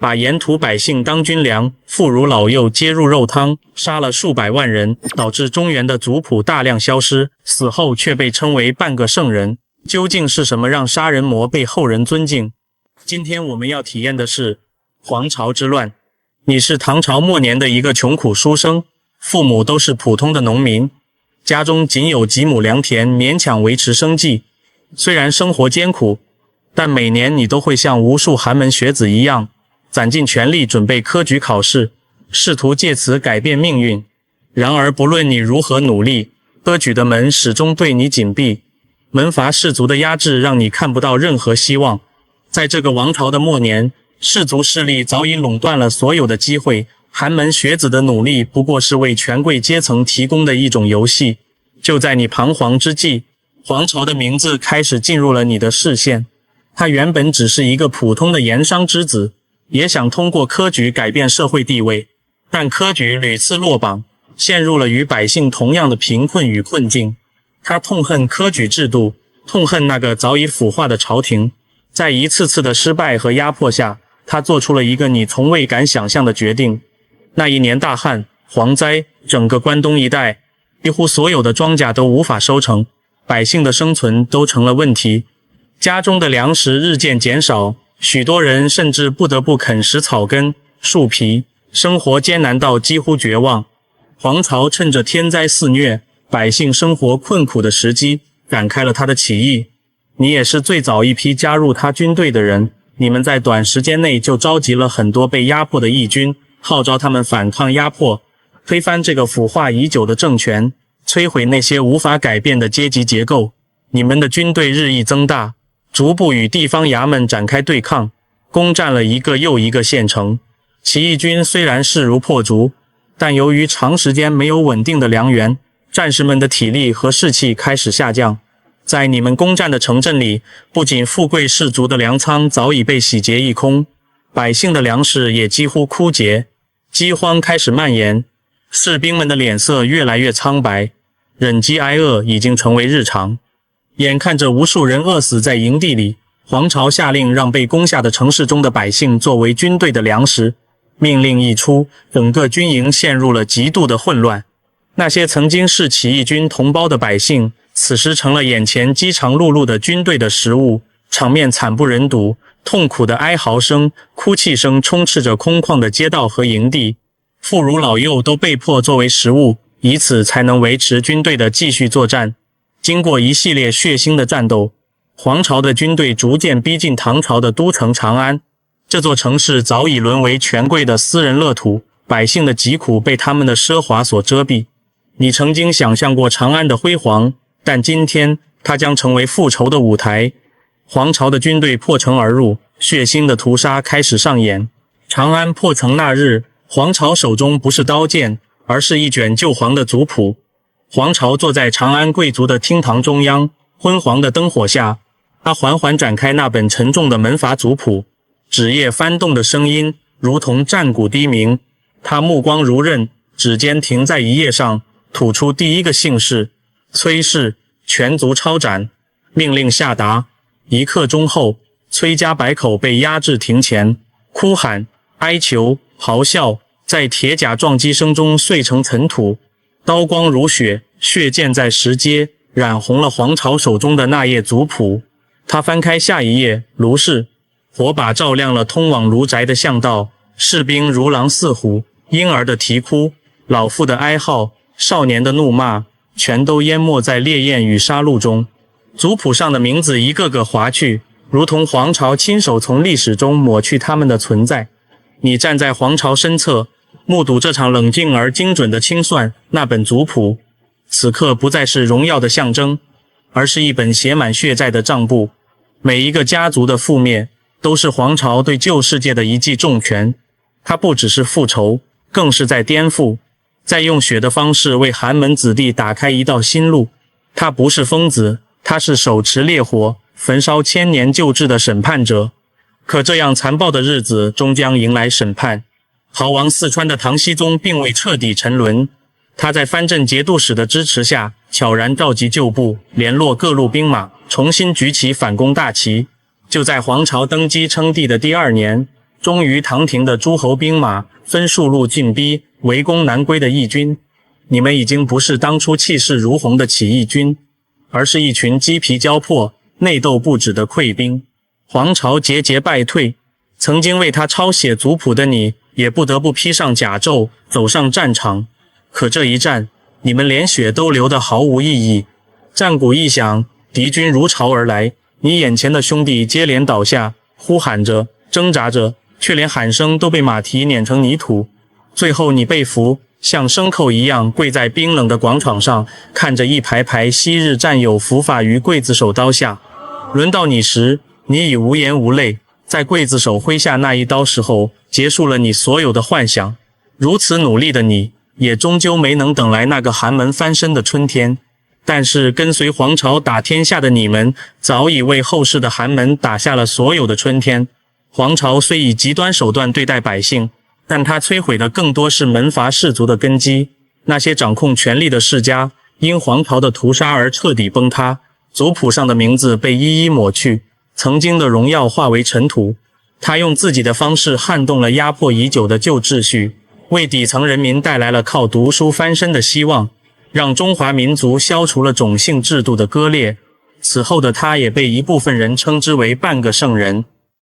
把沿途百姓当军粮，妇孺老幼皆入肉汤，杀了数百万人，导致中原的族谱大量消失，死后却被称为半个圣人。究竟是什么让杀人魔被后人尊敬？今天我们要体验的是黄巢之乱。你是唐朝末年的一个穷苦书生，父母都是普通的农民，家中仅有几亩良田，勉强维持生计。虽然生活艰苦，但每年你都会像无数寒门学子一样，攒尽全力准备科举考试，试图借此改变命运。然而不论你如何努力，科举的门始终对你紧闭，门阀士族的压制让你看不到任何希望。在这个王朝的末年，士族势力早已垄断了所有的机会，寒门学子的努力不过是为权贵阶层提供的一种游戏。就在你彷徨之际，黄巢的名字开始进入了你的视线。他原本只是一个普通的盐商之子，也想通过科举改变社会地位，但科举屡次落榜，陷入了与百姓同样的贫困与困境。他痛恨科举制度，痛恨那个早已腐化的朝廷。在一次次的失败和压迫下，他做出了一个你从未敢想象的决定。那一年大旱、蝗灾，整个关东一带，几乎所有的庄稼都无法收成，百姓的生存都成了问题。家中的粮食日渐减少，许多人甚至不得不啃食草根、树皮，生活艰难到几乎绝望。黄巢趁着天灾肆虐，百姓生活困苦的时机，展开了他的起义。你也是最早一批加入他军队的人，你们在短时间内就召集了很多被压迫的义军，号召他们反抗压迫，推翻这个腐化已久的政权，摧毁那些无法改变的阶级结构。你们的军队日益增大，逐步与地方衙门展开对抗，攻占了一个又一个县城。起义军虽然势如破竹，但由于长时间没有稳定的粮源，战士们的体力和士气开始下降。在你们攻占的城镇里，不仅富贵士族的粮仓早已被洗劫一空，百姓的粮食也几乎枯竭，饥荒开始蔓延，士兵们的脸色越来越苍白，忍饥挨饿已经成为日常。眼看着无数人饿死在营地里，黄巢下令让被攻下的城市中的百姓作为军队的粮食。命令一出，整个军营陷入了极度的混乱。那些曾经是起义军同胞的百姓，此时成了眼前饥肠辘辘的军队的食物，场面惨不忍睹，痛苦的哀嚎声、哭泣声充斥着空旷的街道和营地，妇孺老幼都被迫作为食物，以此才能维持军队的继续作战。经过一系列血腥的战斗，黄巢的军队逐渐逼近唐朝的都城长安。这座城市早已沦为权贵的私人乐土，百姓的疾苦被他们的奢华所遮蔽。你曾经想象过长安的辉煌，但今天它将成为复仇的舞台。黄巢的军队破城而入，血腥的屠杀开始上演。长安破城那日，黄巢手中不是刀剑，而是一卷旧黄的族谱。黄巢坐在长安贵族的厅堂中央，昏黄的灯火下，他缓缓展开那本沉重的门阀族谱，纸页翻动的声音如同战鼓低鸣。他目光如刃，指尖停在一页上，吐出第一个姓氏崔氏，全族抄斩。命令下达，一刻钟后，崔家百口被押至庭前，哭喊、哀求、咆哮在铁甲撞击声中碎成尘土。刀光如血，血溅在石阶，染红了黄巢手中的那页族谱。他翻开下一页，卢氏。火把照亮了通往卢宅的巷道，士兵如狼似虎，婴儿的啼哭、老妇的哀号、少年的怒骂，全都淹没在烈焰与杀戮中。族谱上的名字一个个划去，如同黄巢亲手从历史中抹去他们的存在。你站在黄巢身侧，目睹这场冷静而精准的清算。那本族谱此刻不再是荣耀的象征，而是一本写满血债的账簿。每一个家族的覆灭都是黄巢对旧世界的一记重拳。它不只是复仇，更是在颠覆，在用血的方式为寒门子弟打开一道新路。他不是疯子，他是手持烈火焚烧千年旧制的审判者。可这样残暴的日子终将迎来审判。逃亡四川的唐僖宗并未彻底沉沦，他在藩镇节度使的支持下，悄然召集旧部，联络各路兵马，重新举起反攻大旗。就在黄巢登基称帝的第2年，终于唐廷的诸侯兵马分数路进逼，围攻南归的义军。你们已经不是当初气势如虹的起义军，而是一群鸡皮交迫、内斗不止的溃兵。黄巢节节败退，曾经为他抄写族谱的你，也不得不披上甲胄，走上战场。可这一战，你们连血都流得毫无意义。战鼓一响，敌军如潮而来，你眼前的兄弟接连倒下，呼喊着，挣扎着，却连喊声都被马蹄碾成泥土。最后你被俘，像牲口一样跪在冰冷的广场上，看着一排排昔日战友伏法于刽子手刀下。轮到你时，你已无言无泪，在刽子手挥下那一刀时候，结束了你所有的幻想。如此努力的你，也终究没能等来那个寒门翻身的春天。但是跟随黄巢打天下的你们，早已为后世的寒门打下了所有的春天。黄巢虽以极端手段对待百姓，但他摧毁的更多是门阀士族的根基。那些掌控权力的世家，因黄巢的屠杀而彻底崩塌，族谱上的名字被一一抹去，曾经的荣耀化为尘土。他用自己的方式撼动了压迫已久的旧秩序，为底层人民带来了靠读书翻身的希望，让中华民族消除了种姓制度的割裂。此后的他也被一部分人称之为半个圣人。